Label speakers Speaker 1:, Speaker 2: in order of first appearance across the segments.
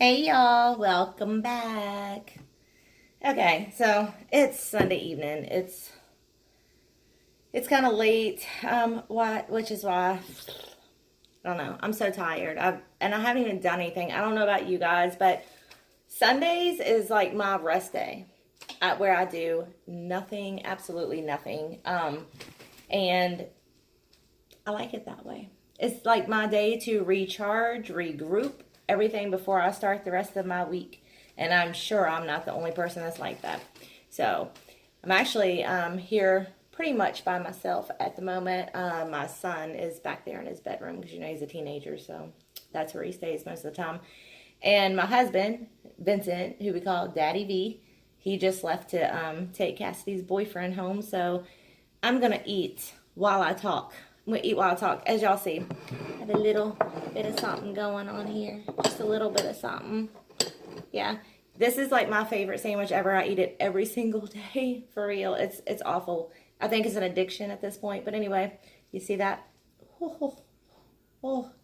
Speaker 1: Hey y'all, welcome back. Okay, so it's Sunday evening. It's kind of late. Which is why I don't know. I'm so tired. I haven't even done anything. I don't know about you guys, but Sundays is like my rest day, where I do nothing, absolutely nothing. And I like it that way. It's like my day to recharge, regroup, everything before I start the rest of my week. And I'm sure I'm not the only person that's like that. So I'm actually here pretty much by myself at the moment. My son is back there in his bedroom because, he's a teenager. So that's where he stays most of the time. And my husband, Vincent, who we call Daddy V, he just left to take Cassidy's boyfriend home. So I'm going to eat while I talk. I'm going to eat while I talk. As y'all see, I have a little bit of something going on here. Just a little bit of something. Yeah. This is like my favorite sandwich ever. I eat it every single day. For real. It's awful. I think it's an addiction at this point. But anyway, you see that? Oh,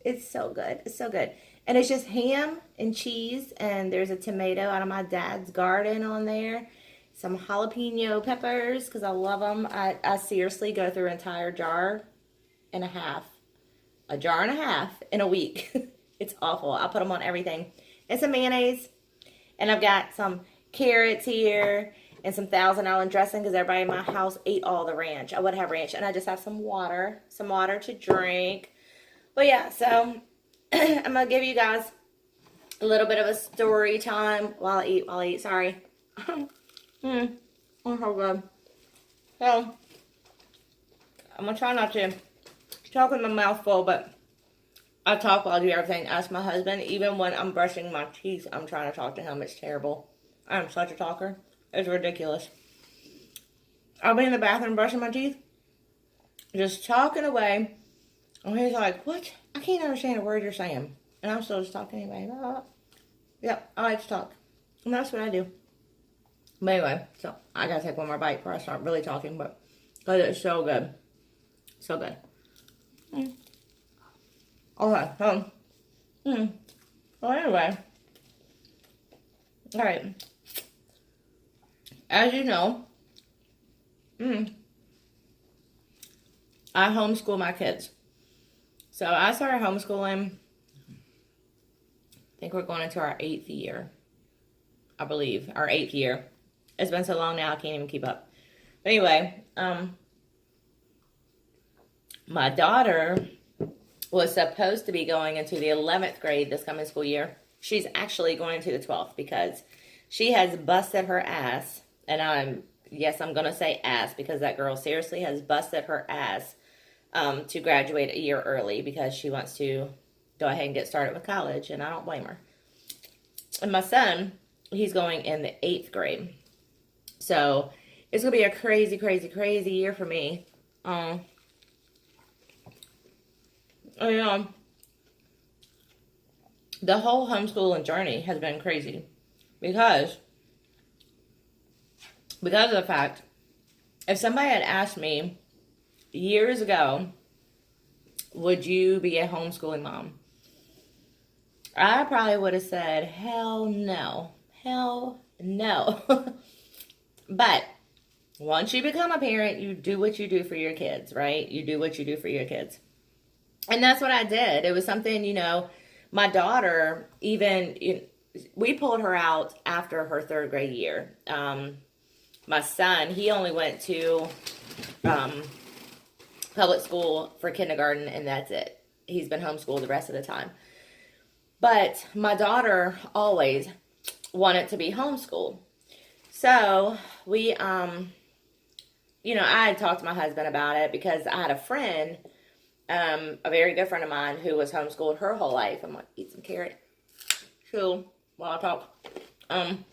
Speaker 1: it's so good. It's so good. And it's just ham and cheese. And there's a tomato out of my dad's garden on there. Some jalapeno peppers because I love them. I seriously go through an entire jar and a half. A jar and a half in a week. It's awful. I put them on everything. And some mayonnaise. And I've got some carrots here and some Thousand Island dressing because everybody in my house ate all the ranch. I would have ranch. And I just have some water to drink. But yeah, so I'm going to give you guys a little bit of a story time while I eat. Sorry. Oh, so good. So, I'm going to try not to talk with my mouth full, but I talk while I do everything. Ask my husband. Even when I'm brushing my teeth, I'm trying to talk to him. It's terrible. I'm such a talker. It's ridiculous. I'll be in the bathroom brushing my teeth, just talking away. And he's like, what? I can't understand a word you're saying. And I'm still just talking anyway. Yep, I like to talk. And that's what I do. But anyway, so I gotta take one more bite before I start really talking, but it's so good. So good. Okay, so, well, anyway. Alright. As you know, I homeschool my kids. So I started homeschooling, I think we're going into our 8th year. I believe, our 8th year. It's been so long now, I can't even keep up. But anyway, my daughter was supposed to be going into the 11th grade this coming school year. She's actually going to the 12th because she has busted her ass. And I'm going to say ass because that girl seriously has busted her ass to graduate a year early because she wants to go ahead and get started with college. And I don't blame her. And my son, he's going in the 8th grade. So it's going to be a crazy, crazy, crazy year for me. The whole homeschooling journey has been crazy because of the fact, if somebody had asked me years ago, would you be a homeschooling mom? I probably would have said, hell no. Hell no. But once you become a parent, you do what you do for your kids, right? You do what you do for your kids. And that's what I did. It was something, my daughter, we pulled her out after her 3rd grade year. My son, he only went to public school for kindergarten, and that's it. He's been homeschooled the rest of the time. But my daughter always wanted to be homeschooled. So we, I had talked to my husband about it because I had a friend, a very good friend of mine who was homeschooled her whole life. I'm going to eat some carrot. So, while I talk. I'm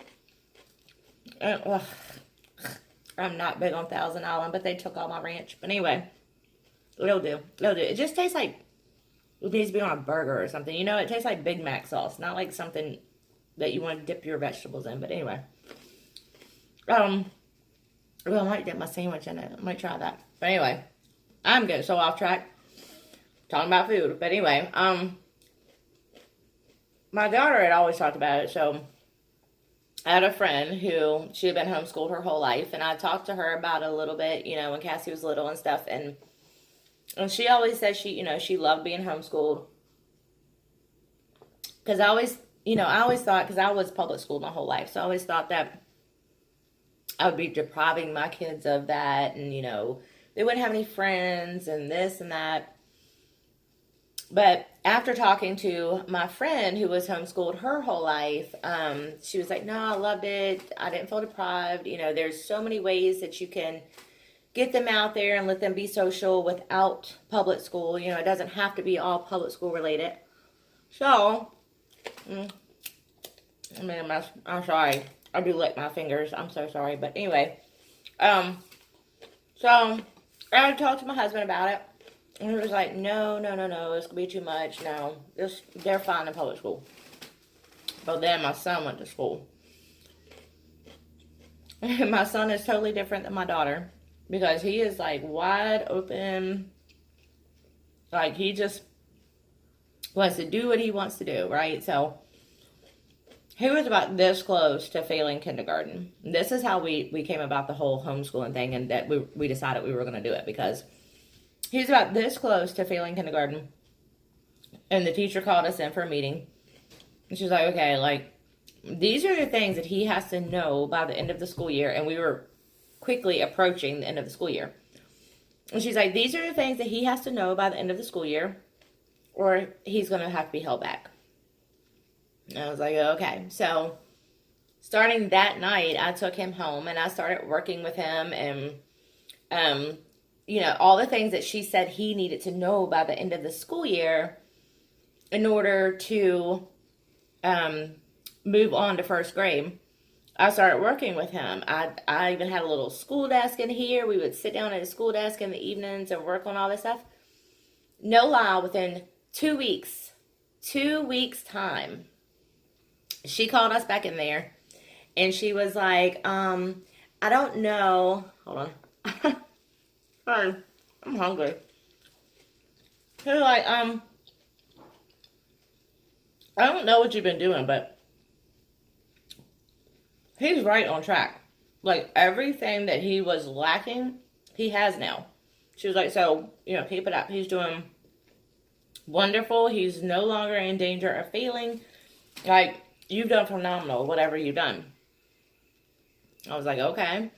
Speaker 1: not big on Thousand Island, but they took all my ranch. But anyway, it'll do. It just tastes like it needs to be on a burger or something. It tastes like Big Mac sauce, not like something that you want to dip your vegetables in. But anyway, well, I might dip my sandwich in it. I might try that. But anyway, I'm getting so off track talking about food. But anyway, my daughter had always talked about it. So I had a friend who she had been homeschooled her whole life, and I talked to her about it a little bit, when Cassie was little and stuff. And she always said she loved being homeschooled. Because I always thought, because I was public schooled my whole life, so I always thought that I would be depriving my kids of that, and, they wouldn't have any friends and this and that. But after talking to my friend who was homeschooled her whole life, she was like, no, I loved it. I didn't feel deprived. There's so many ways that you can get them out there and let them be social without public school. It doesn't have to be all public school related. So, I'm sorry. I do lick my fingers. I'm so sorry. But anyway, so I talked to my husband about it. And he was like, no, it's going to be too much. No, they're fine in public school. But then my son went to school. And my son is totally different than my daughter. Because he is like wide open. Like he just wants to do what he wants to do, right? So he was about this close to failing kindergarten. This is how we came about the whole homeschooling thing, and that we decided we were going to do it, because he was about this close to failing kindergarten. And the teacher called us in for a meeting. And she was like, okay, like, these are the things that he has to know by the end of the school year. And we were quickly approaching the end of the school year. And she's like, these are the things that he has to know by the end of the school year, or he's going to have to be held back. And I was like, okay. So starting that night, I took him home and I started working with him, and all the things that she said he needed to know by the end of the school year in order to move on to first grade. I started working with him. I even had a little school desk in here. We would sit down at a school desk in the evenings and work on all this stuff. No lie, within 2 weeks time, she called us back in there, and she was like, I don't know. Hold on. Sorry, I'm hungry. She was like, I don't know what you've been doing, but he's right on track. Like, everything that he was lacking, he has now. She was like, so, keep it up. He's doing wonderful. He's no longer in danger of failing. Like, you've done phenomenal, whatever you've done. I was like, okay.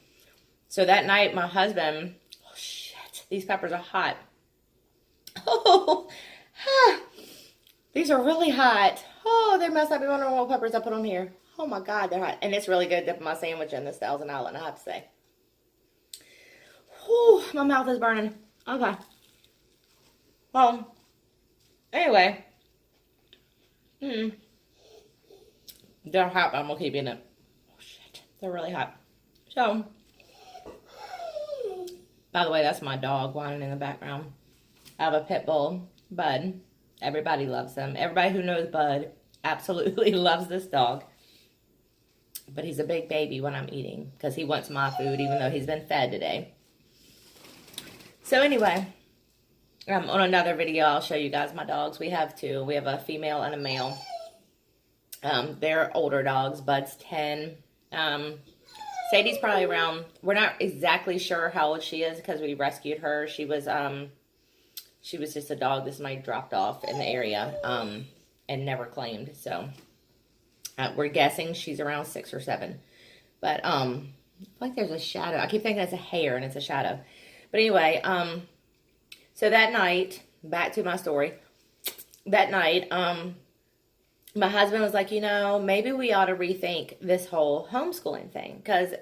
Speaker 1: So that night, my husband, oh shit, these peppers are hot. Oh, these are really hot. Oh, they must not be one of the normal peppers I put on here. Oh my God, they're hot. And it's really good dipping my sandwich in this Thousand Island, I have to say. Whew, my mouth is burning. Okay. Well, anyway. They're hot, but I'm going to keep eating it. Oh, shit. They're really hot. So, by the way, that's my dog whining in the background. I have a pit bull, Bud. Everybody loves him. Everybody who knows Bud absolutely loves this dog. But he's a big baby when I'm eating, because he wants my food, even though he's been fed today. So anyway, on another video, I'll show you guys my dogs. We have two. We have a female and a male. They're older dogs. Bud's 10. Sadie's probably around, we're not exactly sure how old she is, because we rescued her. She was just a dog that somebody dropped off in the area, and never claimed. So we're guessing she's around 6 or 7. But I feel like there's a shadow. I keep thinking it's a hair and it's a shadow. But anyway, so that night, back to my story. That night, my husband was like, maybe we ought to rethink this whole homeschooling thing. Because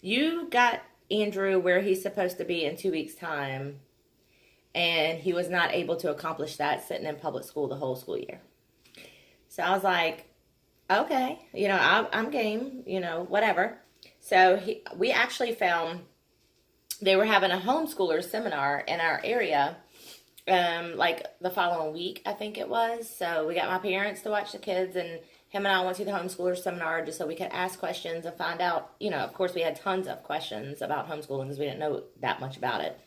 Speaker 1: you got Andrew where he's supposed to be in 2 weeks' time, and he was not able to accomplish that sitting in public school the whole school year. So I was like, okay, I'm game, whatever. So we actually found they were having a homeschooler seminar in our area, like the following week, I think it was. So we got my parents to watch the kids, and him and I went to the homeschooler seminar just so we could ask questions and find out, of course we had tons of questions about homeschooling because we didn't know that much about it.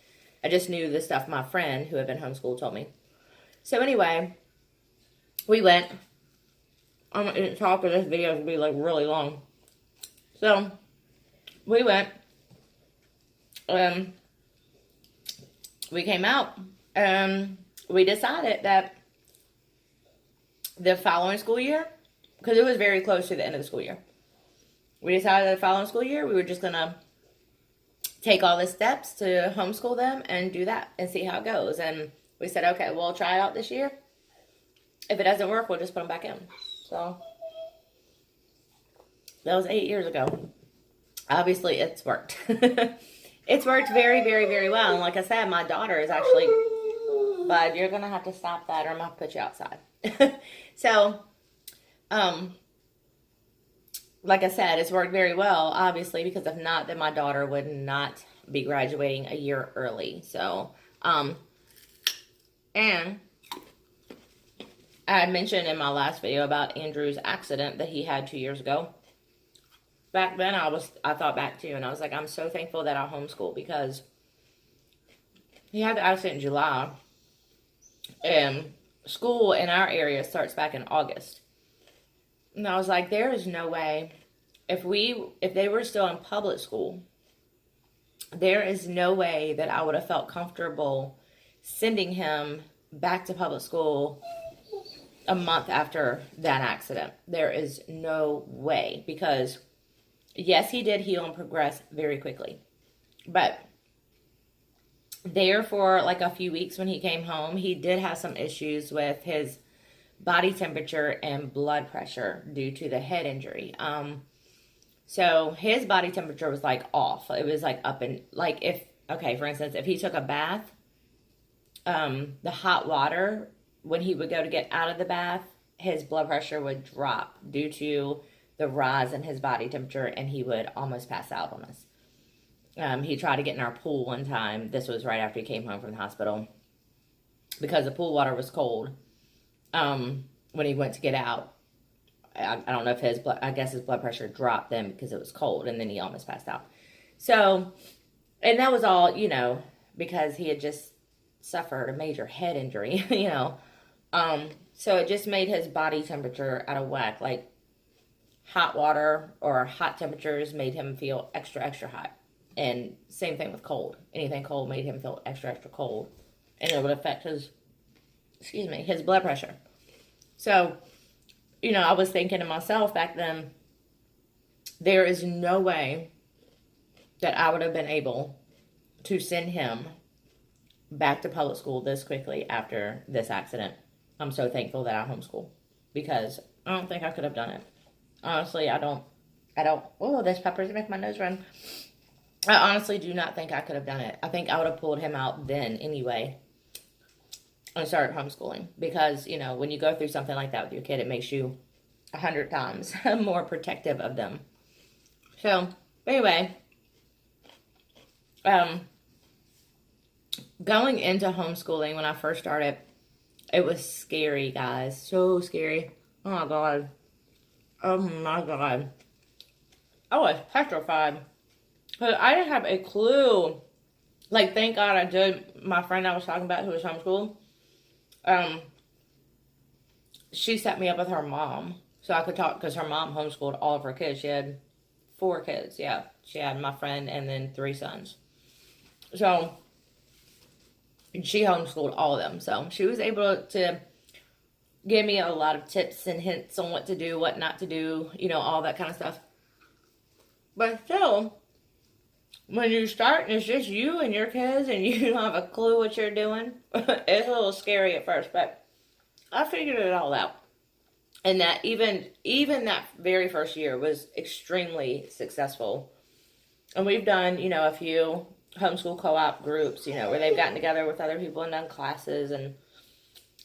Speaker 1: I just knew the stuff my friend who had been homeschooled told me. So anyway, we went. I'm going to talk, or this video is going to be like really long. So, we went, we came out, and we decided that the following school year, because it was very close to the end of the school year, we decided that the following school year, we were just going to take all the steps to homeschool them and do that and see how it goes. And we said, okay, we'll try it out this year. If it doesn't work, we'll just put them back in. So, that was 8 years ago. Obviously, it's worked. It's worked very, very, very well. And like I said, my daughter is actually, bud, you're going to have to stop that or I'm going to put you outside. So, like I said, it's worked very well, obviously, because if not, then my daughter would not be graduating a year early. So, and I mentioned in my last video about Andrew's accident that he had 2 years ago. Back then, I thought back too, and I was like, I'm so thankful that I homeschool, because he had the accident in July, and school in our area starts back in August. And I was like, there is no way, if they were still in public school, there is no way that I would have felt comfortable sending him back to public school a month after that accident. There is no way, because yes, he did heal and progress very quickly, but there for like a few weeks when he came home, he did have some issues with his body temperature and blood pressure due to the head injury. So his body temperature was like off. It was like up and like for instance, if he took a bath, the hot water, when he would go to get out of the bath, his blood pressure would drop due to the rise in his body temperature, and he would almost pass out on us. He tried to get in our pool one time. This was right after he came home from the hospital, because the pool water was cold. When he went to get out, I don't know if I guess his blood pressure dropped then because it was cold, and then he almost passed out. So, and that was all, because he had just suffered a major head injury, so it just made his body temperature out of whack. Like, hot water or hot temperatures made him feel extra, extra hot. And same thing with cold. Anything cold made him feel extra, extra cold. And it would affect his blood pressure. So, I was thinking to myself back then, there is no way that I would have been able to send him back to public school this quickly after this accident. I'm so thankful that I homeschool, because I don't think I could have done it. Honestly, I don't, those peppers make my nose run. I honestly do not think I could have done it. I think I would have pulled him out then anyway and started homeschooling, because, when you go through something like that with your kid, it makes you 100 times more protective of them. So, anyway, going into homeschooling when I first started, it was scary, guys. So scary. Oh my God. Oh my God. I was petrified. Because I didn't have a clue. Like, thank God I did. My friend I was talking about who was homeschooled, she set me up with her mom so I could talk, because her mom homeschooled all of her kids. She had 4 kids. Yeah. She had my friend and then 3 sons. So, she homeschooled all of them. So, she was able to give me a lot of tips and hints on what to do, what not to do, all that kind of stuff. But still, when you start and it's just you and your kids and you don't have a clue what you're doing, it's a little scary at first, but I figured it all out. And that even that very first year was extremely successful. And we've done, a few homeschool co-op groups, where they've gotten together with other people and done classes and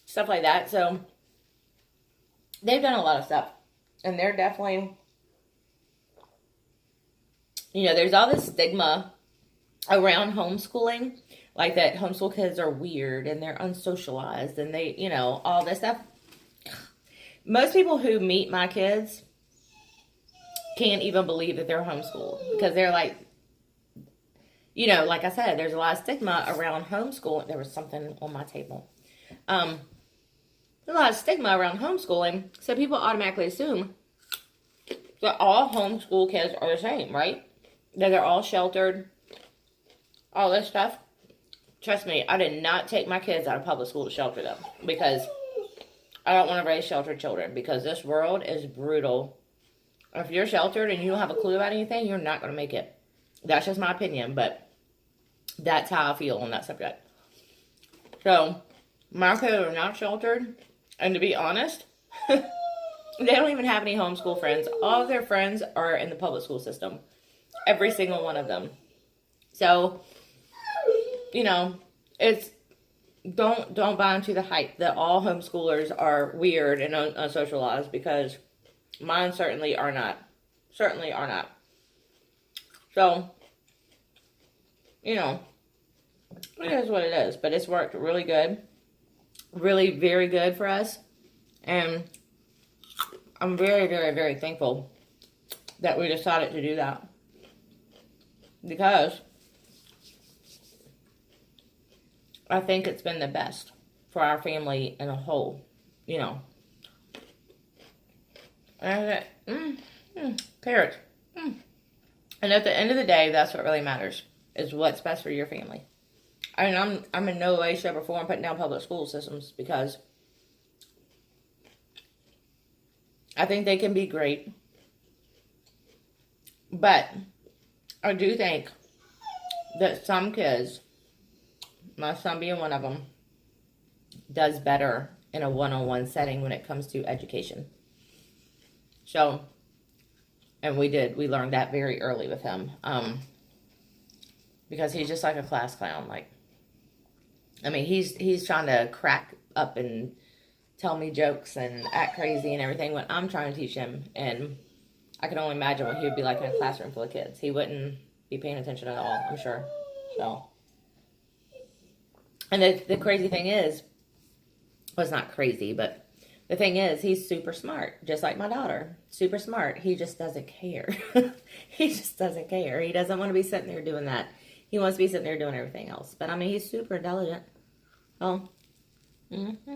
Speaker 1: stuff like that. So they've done a lot of stuff. And they're definitely, there's all this stigma around homeschooling, like that homeschool kids are weird and they're unsocialized and they, all this stuff. Most people who meet my kids can't even believe that they're homeschooled, because they're like, like I said, there's a lot of stigma around homeschool. There was something on my table. a lot of stigma around homeschooling, so people automatically assume that all homeschool kids are the same, right? That they're all sheltered, all this stuff. Trust me, I did not take my kids out of public school to shelter them, because I don't want to raise sheltered children, because this world is brutal. If you're sheltered and you don't have a clue about anything, you're not going to make it. That's just my opinion, but that's how I feel on that subject. So, my kids are not sheltered, and to be honest, they don't even have any homeschool friends. All of their friends are in the public school system. Every single one of them. So, you know, it's, don't buy into the hype that all homeschoolers are weird and unsocialized, because mine certainly are not. Certainly are not. So, you know, it is what it is. But it's worked really good. Really very good for us. And I'm very, very, very thankful that we decided to do that. Because I think it's been the best for our family in a whole, you know. And carrots. And at the end of the day, that's what really matters, is what's best for your family. I mean, I'm in no way, shape, or form putting down public school systems, because I think they can be great. But I do think that some kids, my son being one of them, does better in a one-on-one setting when it comes to education. So, and we learned that very early with him. Because he's just like a class clown. Like, I mean, he's trying to crack up and tell me jokes and act crazy and everything when I'm trying to teach him. And I can only imagine what he would be like in a classroom full of kids. He wouldn't be paying attention at all, I'm sure. So, and the crazy thing is, well, it's not crazy, but the thing is, he's super smart, just like my daughter. Super smart. He just doesn't care. He just doesn't care. He doesn't want to be sitting there doing that. He wants to be sitting there doing everything else. But, I mean, he's super intelligent. Oh. Mm-hmm.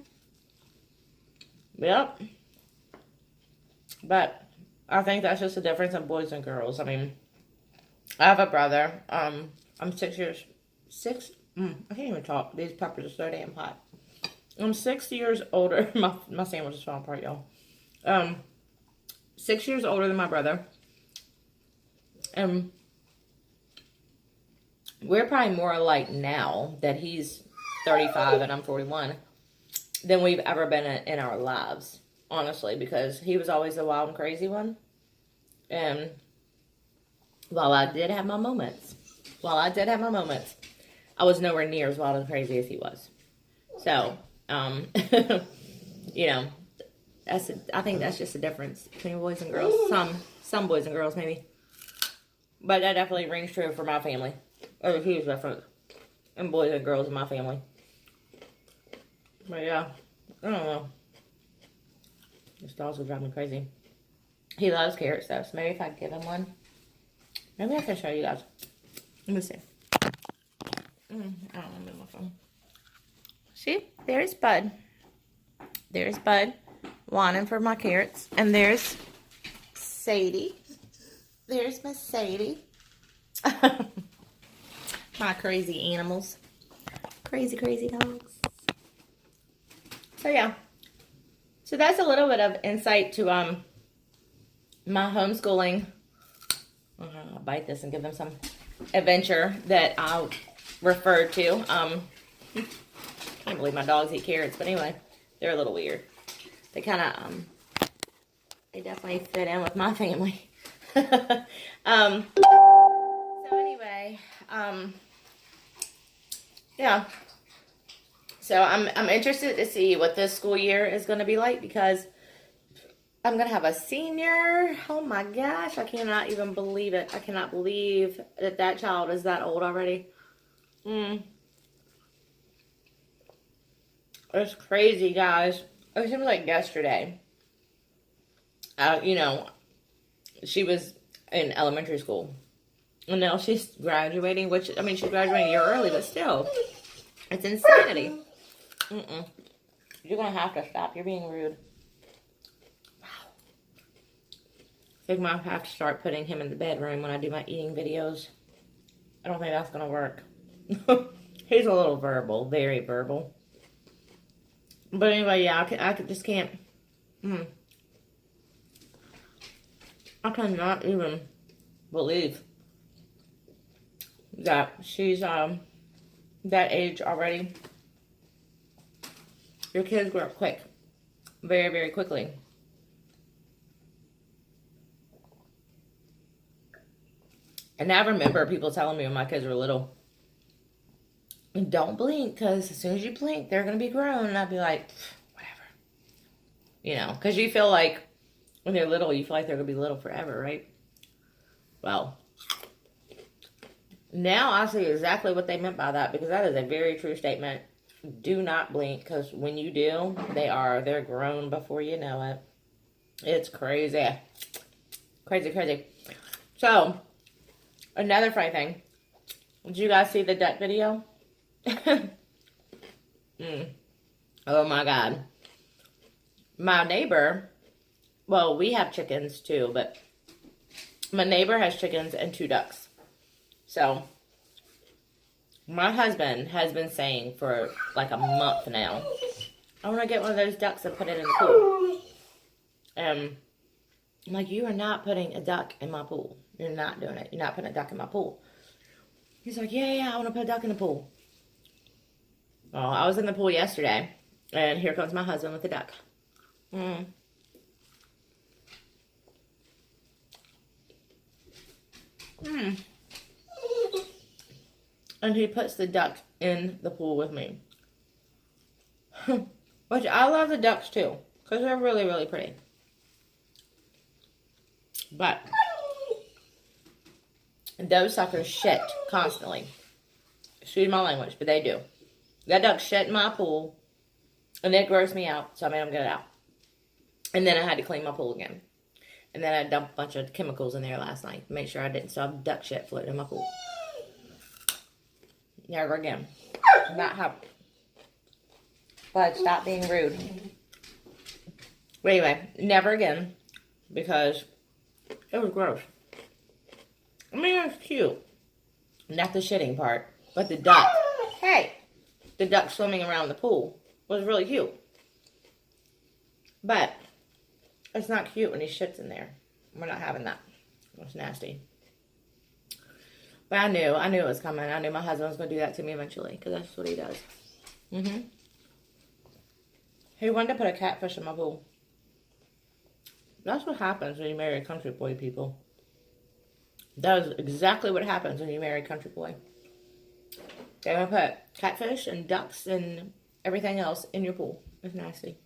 Speaker 1: Yep. But I think that's just the difference in boys and girls. I mean, I have a brother. I'm 6 years... I can't even talk. These peppers are so damn hot. I'm 6 years older. My sandwich is falling apart, y'all. 6 years older than my brother. And we're probably more alike now that he's 35 and I'm 41 than we've ever been in our lives, honestly, because he was always the wild and crazy one. And while I did have my moments, I was nowhere near as wild and crazy as he was. So, you know, I think that's just the difference between boys and girls. Some boys and girls, maybe. But that definitely rings true for my family. There's a huge difference in boys and girls in my family. But yeah, I don't know. This dog's will drive me crazy. He loves carrots though, so maybe if I give him one, maybe I can show you guys. Let me see. I don't know my phone. See, there's Bud. There's Bud, wanting for my carrots. And there's Sadie. There's Miss Sadie. My crazy animals. Crazy, crazy dogs. So, yeah. So, that's a little bit of insight to my homeschooling. I'll bite this and give them some adventure that I referred to. I can't believe my dogs eat carrots, but anyway, they're a little weird. They kind of, they definitely fit in with my family. So anyway, yeah. So I'm interested to see what this school year is going to be like, because I'm going to have a senior. Oh my gosh, I cannot even believe it. I cannot believe that that child is that old already. It's crazy, guys. It seems like yesterday. You know, she was in elementary school. And now she's graduating, which, I mean, she's graduating a year early, but still. It's insanity. You're going to have to stop. You're being rude. Wow. I think I might have to start putting him in the bedroom when I do my eating videos. I don't think that's going to work. He's a little verbal. Very verbal. But anyway, yeah, I just can't. I cannot even believe that she's that age already. Your kids grow up quick. Very, very quickly. And I remember people telling me when my kids were little, don't blink, because as soon as you blink, they're going to be grown. And I'd be like, whatever. You know, because you feel like when they're little, you feel like they're going to be little forever, right? Well, now I see exactly what they meant by that, because that is a very true statement. Do not blink, because when you do, they're grown before you know it. It's crazy. Crazy, crazy. So, another funny thing. Did you guys see the duck video? Oh my God. My neighbor, well, we have chickens too, but my neighbor has chickens and 2 ducks. So, my husband has been saying for like a month now, I want to get one of those ducks and put it in the pool. I'm like, you are not putting a duck in my pool. You're not doing it. You're not putting a duck in my pool. He's like, yeah, I want to put a duck in the pool. Well, I was in the pool yesterday, and here comes my husband with the duck. And he puts the duck in the pool with me. Which I love the ducks too, because they're really, really pretty. But those suckers shit constantly. Excuse my language, but they do. That duck shit in my pool, and it grossed me out, so I made him get it out. And then I had to clean my pool again. And then I dumped a bunch of chemicals in there last night to make sure I didn't still have duck shit floating in my pool. Never again. Not happen. But stop being rude. But anyway, never again, because it was gross. I mean, it was cute. Not the shitting part, but the duck. Hey! The duck swimming around the pool was really cute. But it's not cute when he shits in there. We're not having that. It's nasty. But I knew it was coming. I knew my husband was going to do that to me eventually, because that's what he does. He wanted to put a catfish in my pool. That's what happens when you marry a country boy, people. That is exactly what happens when you marry a country boy. They're going to put catfish and ducks and everything else in your pool. It's nasty.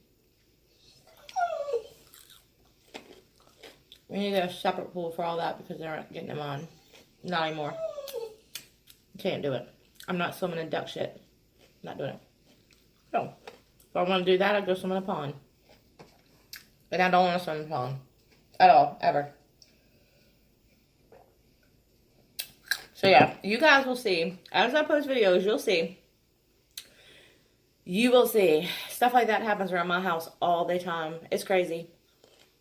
Speaker 1: We need a separate pool for all that, because they're not getting them on. Not anymore. Can't do it. I'm not swimming in duck shit. Not doing it. So, if I want to do that, I'll go swim in a pond. But I don't want to swim in a pond. At all. Ever. So yeah, you guys will see. As I post videos, you'll see. You will see. Stuff like that happens around my house all the time. It's crazy.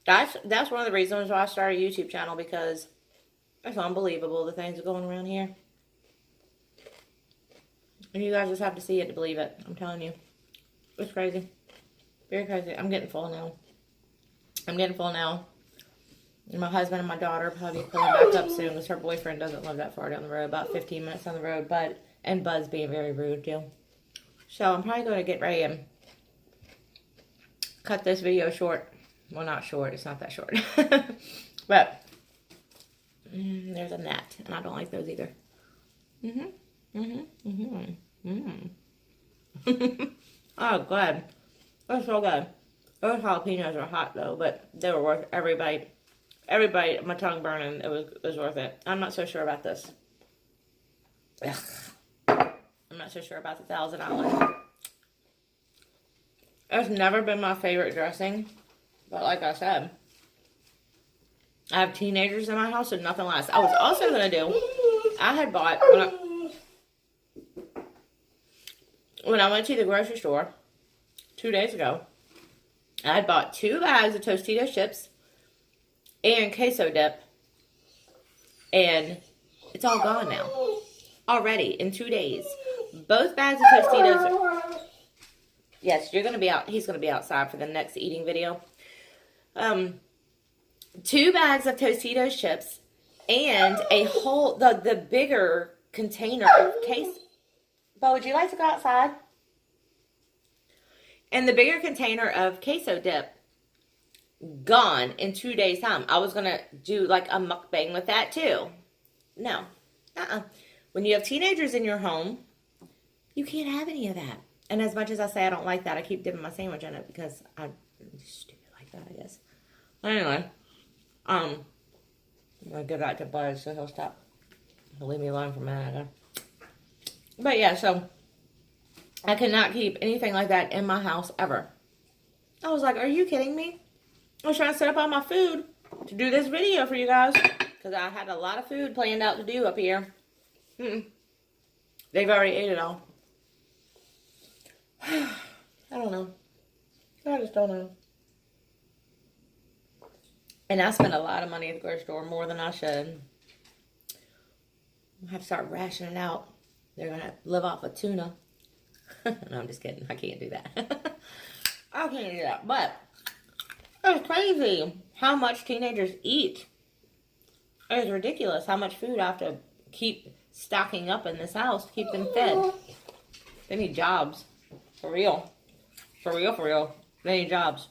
Speaker 1: That's one of the reasons why I started a YouTube channel, because it's unbelievable the things that are going around here. And you guys just have to see it to believe it. I'm telling you. It's crazy. Very crazy. I'm getting full now. And my husband and my daughter probably pulling back up soon, because her boyfriend doesn't live that far down the road. About 15 minutes down the road. And Bud's being very rude too. So I'm probably going to get ready and cut this video short. Well, not short. It's not that short. But there's a gnat, and I don't like those either. Oh, good. That's so good. Those jalapenos are hot though, but they were worth every bite. Every bite, my tongue burning. It was worth it. I'm not so sure about this. Ugh. I'm not so sure about the Thousand Island. It's never been my favorite dressing, but like I said, I have teenagers in my house and nothing lasts. I was also gonna do. I had bought when I went to the grocery store. 2 days ago, I had bought 2 bags of Tostitos chips and queso dip, and it's all gone now. Already in 2 days. Both bags of Tostitos. Yes, you're gonna be out. He's gonna be outside for the next eating video. 2 bags of Tostitos chips and a whole the bigger container of case. Bo, would you like to go outside? And the bigger container of queso dip gone in 2 days' time. I was gonna do like a mukbang with that too. No, When you have teenagers in your home, you can't have any of that. And as much as I say I don't like that, I keep dipping my sandwich in it because I'm stupid like that, I guess. Anyway, I'm gonna give that to Buzz so he'll stop. He'll leave me alone for a minute. But yeah, so I cannot keep anything like that in my house ever. I was like, are you kidding me? I was trying to set up all my food to do this video for you guys because I had a lot of food planned out to do up here. They've already ate it all. I don't know. I just don't know. And I spend a lot of money at the grocery store, more than I should. I have to start rationing out. They're going to live off of tuna. No, I'm just kidding. I can't do that. I can't do that. But it's crazy how much teenagers eat. It's ridiculous how much food I have to keep stocking up in this house to keep them fed. They need jobs. For real. For real, for real. They need jobs.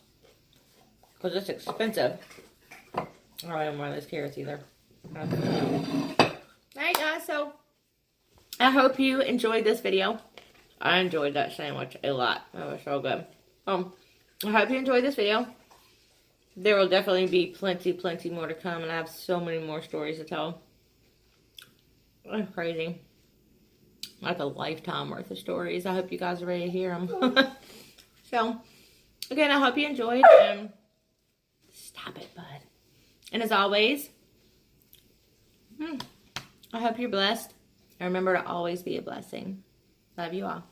Speaker 1: Because it's expensive. I don't want those carrots either. Alright guys, so I hope you enjoyed this video. I enjoyed that sandwich a lot. That was so good. I hope you enjoyed this video. There will definitely be plenty more to come. And I have so many more stories to tell. That's crazy. Like a lifetime worth of stories. I hope you guys are ready to hear them. So, again, I hope you enjoyed. And stop it, bud. And as always, I hope you're blessed. And remember to always be a blessing. Love you all.